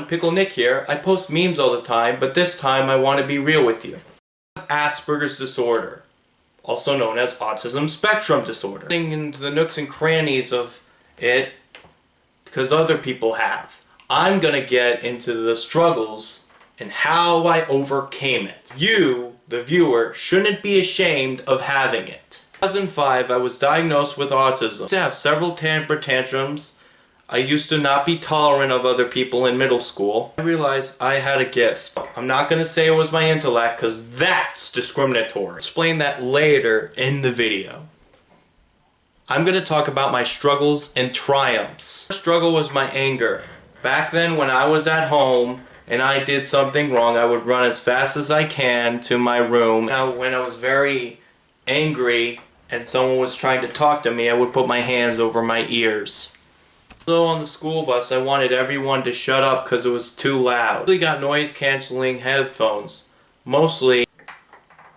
Pickle Nick here. I post memes all the time, but this time I want to be real with you. I have Asperger's disorder, also known as autism spectrum disorder. Getting into the nooks and crannies of it because other people have. I'm gonna get into the struggles and how I overcame it. You, the viewer, shouldn't be ashamed of having it. In 2005, I was diagnosed with autism. I used to have several temper tantrums. I used to not be tolerant of other people in middle school. I realized I had a gift. I'm not going to say it was my intellect because that's discriminatory. I'll explain that later in the video. I'm going to talk about my struggles and triumphs. The struggle was my anger. Back then when I was at home and I did something wrong, I would run as fast as I can to my room. Now when I was very angry and someone was trying to talk to me, I would put my hands over my ears. So on the school bus, I wanted everyone to shut up because it was too loud. I really got noise-canceling headphones. Mostly,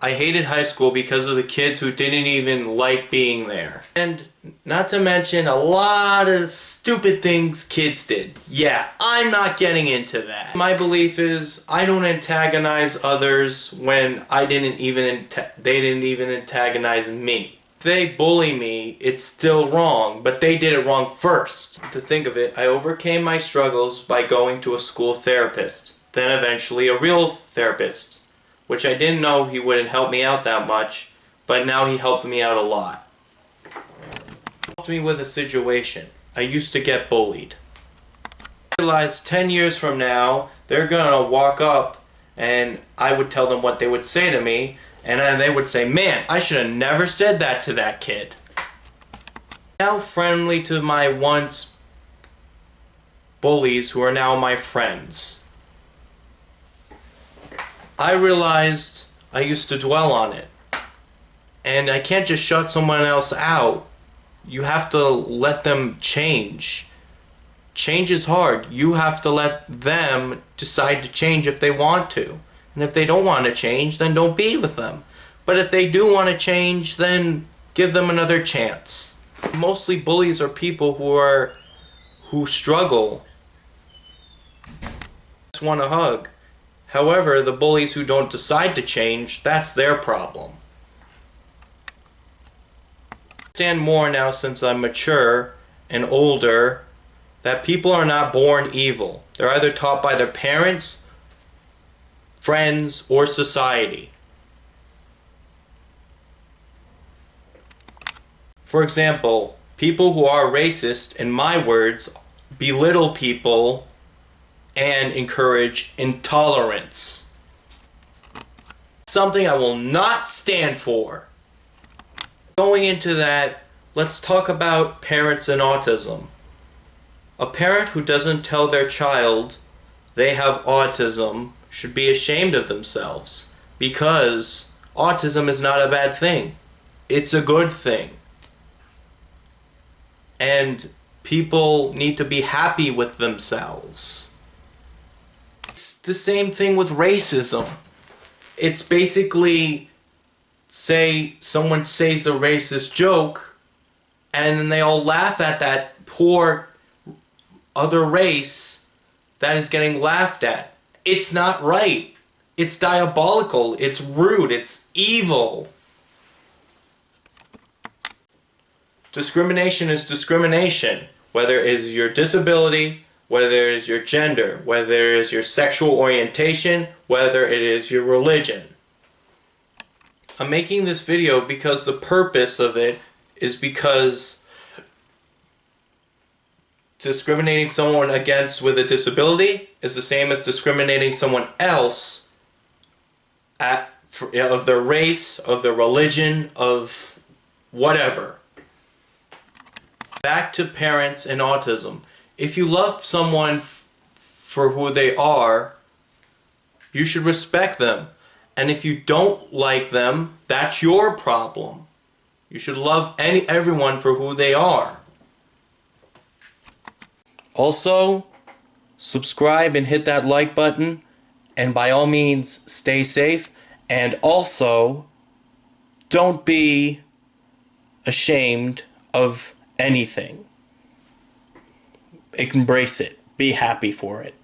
I hated high school because of the kids who didn't even like being there. And not to mention a lot of stupid things kids did. Yeah, I'm not getting into that. My belief is I don't antagonize others when they didn't even antagonize me. If they bully me, it's still wrong, but they did it wrong first. To think of it, I overcame my struggles by going to a school therapist, then eventually a real therapist, which I didn't know he wouldn't help me out that much, but now he helped me out a lot. He helped me with a situation. I used to get bullied. I realized 10 years from now, they're gonna walk up and I would tell them what they would say to me, and then they would say, man, I should have never said that to that kid. Now friendly to my once bullies who are now my friends. I realized I used to dwell on it. And I can't just shut someone else out. You have to let them change. Change is hard. You have to let them decide to change if they want to. And if they don't want to change, then don't be with them. But if they do want to change, then give them another chance. Mostly bullies are people who struggle. Just want a hug. However, the bullies who don't decide to change, that's their problem. I understand more now since I'm mature and older that people are not born evil. They're either taught by their parents, friends, or society. For example, people who are racist, in my words, belittle people and encourage intolerance. Something I will not stand for. Going into that, let's talk about parents and autism. A parent who doesn't tell their child they have autism should be ashamed of themselves, because autism is not a bad thing. It's a good thing. And people need to be happy with themselves. It's the same thing with racism. It's basically, say someone says a racist joke and then they all laugh at that poor other race that is getting laughed at. It's not right. It's diabolical. It's rude. It's evil. Discrimination is discrimination. Whether it is your disability, whether it is your gender, whether it is your sexual orientation, whether it is your religion. I'm making this video because the purpose of it is because discriminating someone against with a disability is the same as discriminating someone else of their race, of their religion, of whatever. Back to parents and autism. If you love someone for who they are, you should respect them. And if you don't like them, that's your problem. You should love everyone for who they are. Also, subscribe and hit that like button, and by all means, stay safe, and also Don't be ashamed of anything. Embrace it. Be happy for it.